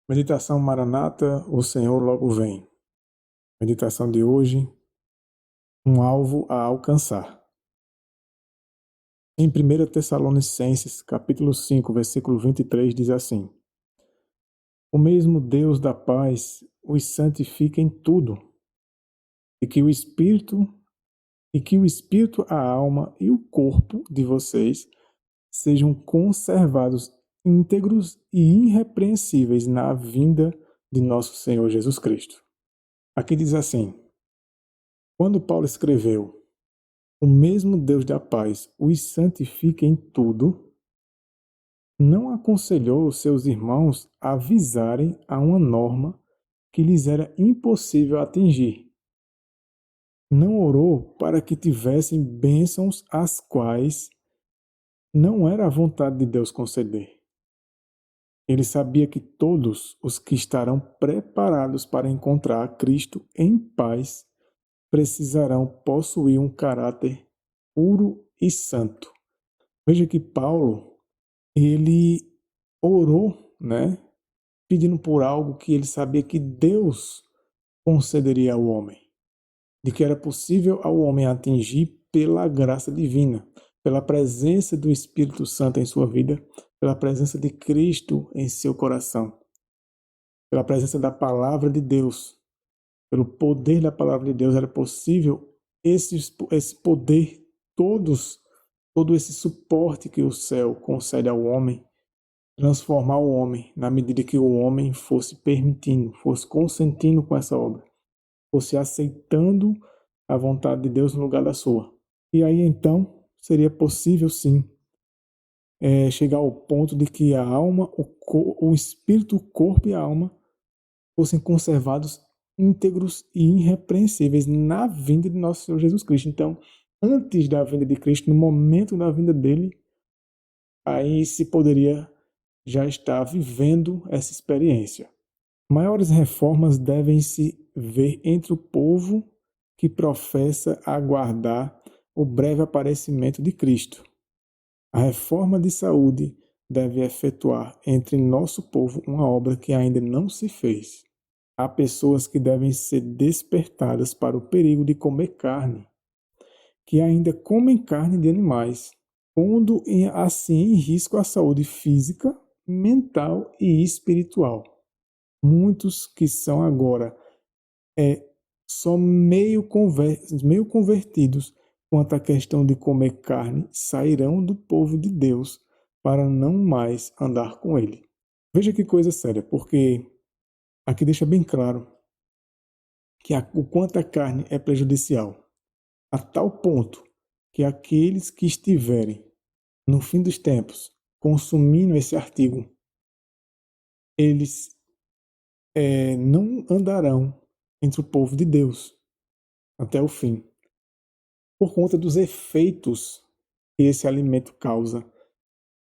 Meditação Maranata, o Senhor logo vem. Meditação de hoje, um alvo a alcançar. Em 1 Tessalonicenses, capítulo 5, versículo 23, diz assim: O mesmo Deus da paz os santifica em tudo, e que o Espírito, a alma e o corpo de vocês sejam conservados íntegros e irrepreensíveis na vinda de nosso Senhor Jesus Cristo. Aqui diz assim: quando Paulo escreveu: O mesmo Deus da paz os santifica em tudo, não aconselhou os seus irmãos a visarem a uma norma que lhes era impossível atingir. Não orou para que tivessem bênçãos as quais não era a vontade de Deus conceder. Ele sabia que todos os que estarão preparados para encontrar Cristo em paz precisarão possuir um caráter puro e santo. Veja que Paulo, ele orou, né, pedindo por algo que ele sabia que Deus concederia ao homem, de que era possível ao homem atingir pela graça divina, pela presença do Espírito Santo em sua vida, pela presença de Cristo em seu coração, pela presença da palavra de Deus, pelo poder da palavra de Deus era possível esse poder, todo esse suporte que o céu concede ao homem, transformar o homem na medida que o homem fosse permitindo, fosse consentindo com essa obra, fosse aceitando a vontade de Deus no lugar da sua. E aí então seria possível sim chegar ao ponto de que a alma, o espírito, o corpo e a alma fossem conservados íntegros e irrepreensíveis na vinda de nosso Senhor Jesus Cristo. Então, antes da vinda de Cristo, no momento da vinda dele, aí se poderia já estar vivendo essa experiência. Maiores reformas devem se ver entre o povo que professa aguardar o breve aparecimento de Cristo. A reforma de saúde deve efetuar entre nosso povo uma obra que ainda não se fez. Há pessoas que devem ser despertadas para o perigo de comer carne, que ainda comem carne de animais, pondo assim em risco a saúde física, mental e espiritual. Muitos que são agora só meio convertidos quanto à questão de comer carne sairão do povo de Deus para não mais andar com ele. Veja que coisa séria, porque aqui deixa bem claro que o quanto a carne é prejudicial, a tal ponto que aqueles que estiverem no fim dos tempos consumindo esse artigo, eles não andarão entre o povo de Deus até o fim, por conta dos efeitos que esse alimento causa,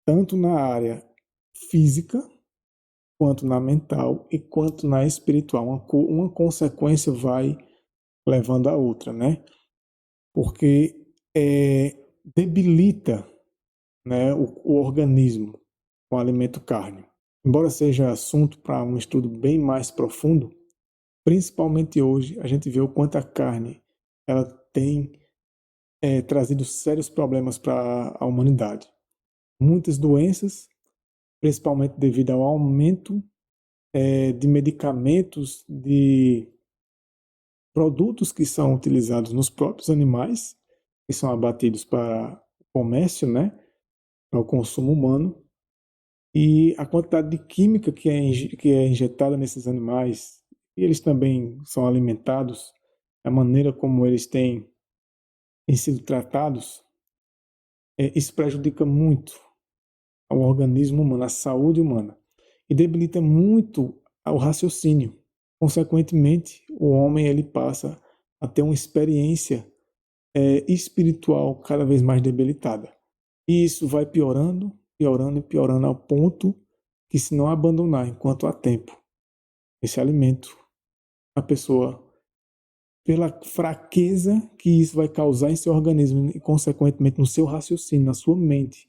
tanto na área física, quanto na mental e quanto na espiritual. Uma consequência vai levando a outra, né? Porque debilita, né, o organismo com o alimento carne. Embora seja assunto para um estudo bem mais profundo, principalmente hoje a gente vê o quanto a carne ela tem trazido sérios problemas para a humanidade. Muitas doenças, principalmente devido ao aumento de medicamentos, de produtos que são utilizados nos próprios animais, que são abatidos para o comércio, né, para o consumo humano, e a quantidade de química que é injetada nesses animais, e eles também são alimentados, a maneira como eles têm sido tratados, isso prejudica muito ao organismo humano, à saúde humana, e debilita muito o raciocínio. Consequentemente, o homem ele passa a ter uma experiência espiritual cada vez mais debilitada. E isso vai piorando, piorando e piorando ao ponto que, se não abandonar enquanto há tempo esse alimento, a pessoa, pela fraqueza que isso vai causar em seu organismo e, consequentemente, no seu raciocínio, na sua mente,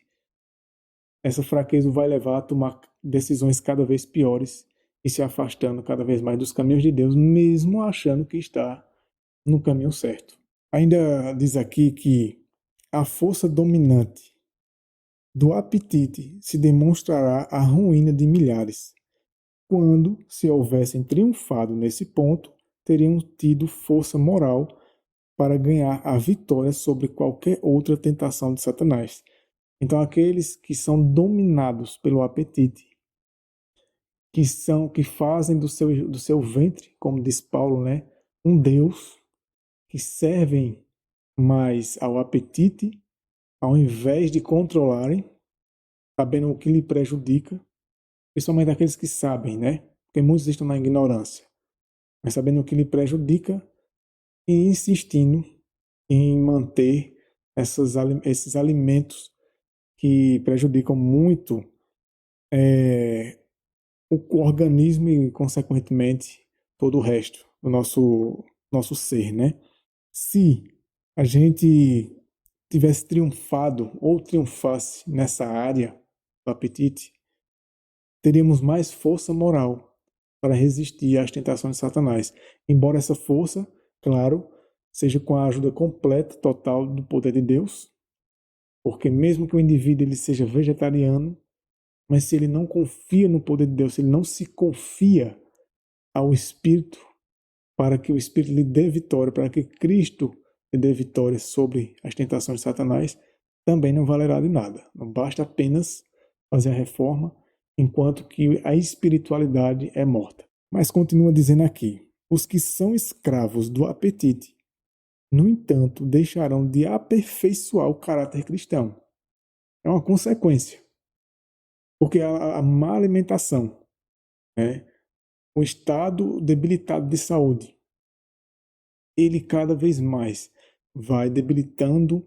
essa fraqueza vai levar a tomar decisões cada vez piores e se afastando cada vez mais dos caminhos de Deus, mesmo achando que está no caminho certo. Ainda diz aqui que a força dominante do apetite se demonstrará a ruína de milhares. Quando, se houvessem triunfado nesse ponto, teriam tido força moral para ganhar a vitória sobre qualquer outra tentação de Satanás. Então, aqueles que são dominados pelo apetite, que fazem do seu ventre, como diz Paulo, né, um Deus, que servem mais ao apetite, ao invés de controlarem, sabendo o que lhe prejudica, principalmente aqueles que sabem, né? Porque muitos estão na ignorância, mas sabendo o que lhe prejudica e insistindo em manter esses alimentos que prejudicam muito o organismo e, consequentemente, todo o resto do nosso ser, né? Se a gente tivesse triunfado ou triunfasse nessa área do apetite, teríamos mais força moral para resistir às tentações de Satanás. Embora essa força, claro, seja com a ajuda completa, total do poder de Deus, porque mesmo que o indivíduo ele seja vegetariano, mas se ele não confia no poder de Deus, se ele não se confia ao Espírito, para que o Espírito lhe dê vitória, para que Cristo lhe dê vitória sobre as tentações de Satanás, também não valerá de nada. Não basta apenas fazer a reforma, enquanto que a espiritualidade é morta. Mas continua dizendo aqui, os que são escravos do apetite, no entanto, deixarão de aperfeiçoar o caráter cristão. É uma consequência. Porque a má alimentação, né, o estado debilitado de saúde, ele cada vez mais vai debilitando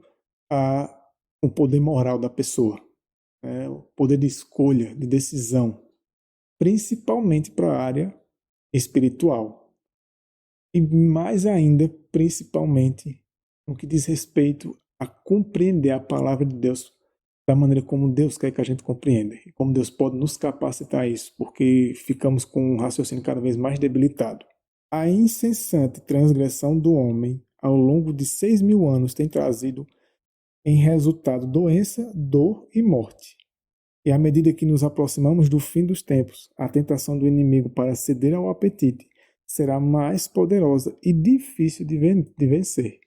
o poder moral da pessoa, né, o poder de escolha, de decisão, principalmente para a área espiritual. E mais ainda, principalmente, no que diz respeito a compreender a palavra de Deus da maneira como Deus quer que a gente compreenda, e como Deus pode nos capacitar a isso, porque ficamos com um raciocínio cada vez mais debilitado. A incessante transgressão do homem ao longo de 6.000 anos tem trazido em resultado doença, dor e morte. E à medida que nos aproximamos do fim dos tempos, a tentação do inimigo para ceder ao apetite será mais poderosa e difícil de vencer.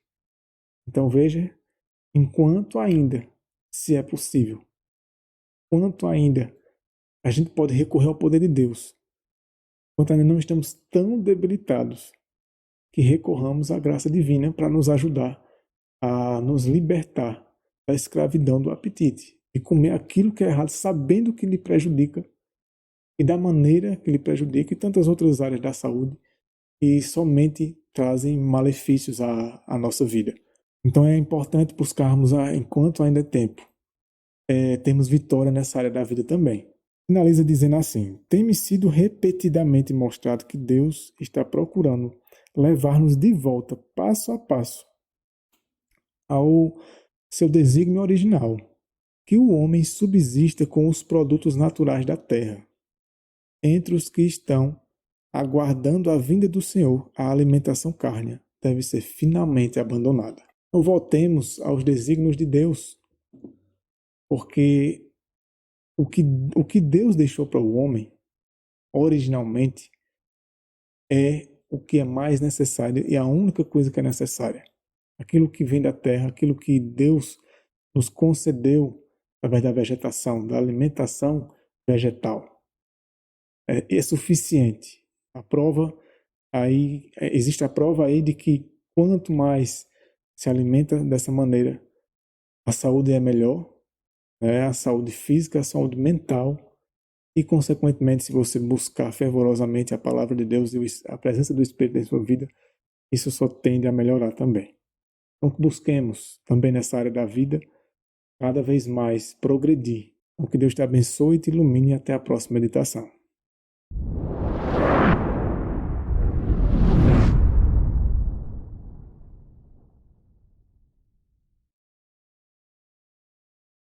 Então veja, enquanto ainda, se é possível, quanto ainda a gente pode recorrer ao poder de Deus, quanto ainda não estamos tão debilitados, que recorramos à graça divina para nos ajudar a nos libertar da escravidão do apetite, de comer aquilo que é errado, sabendo que lhe prejudica, e da maneira que lhe prejudica, e tantas outras áreas da saúde, que somente trazem malefícios à nossa vida. Então é importante buscarmos, enquanto ainda é tempo, termos vitória nessa área da vida também. Finaliza dizendo assim, tem-me sido repetidamente mostrado que Deus está procurando levar-nos de volta, passo a passo, ao seu desígnio original, que o homem subsista com os produtos naturais da terra. Entre os que estão aguardando a vinda do Senhor, a alimentação cárnea deve ser finalmente abandonada. Então voltemos aos desígnios de Deus, porque o que Deus deixou para o homem, originalmente, é o que é mais necessário e a única coisa que é necessária. Aquilo que vem da terra, aquilo que Deus nos concedeu através da vegetação, da alimentação vegetal, é suficiente. Existe a prova aí de que quanto mais se alimenta dessa maneira, a saúde é melhor, né? A saúde física, a saúde mental, e consequentemente, se você buscar fervorosamente a palavra de Deus e a presença do Espírito em sua vida, isso só tende a melhorar também. Então busquemos também nessa área da vida cada vez mais progredir. Então que Deus te abençoe e te ilumine, até a próxima meditação.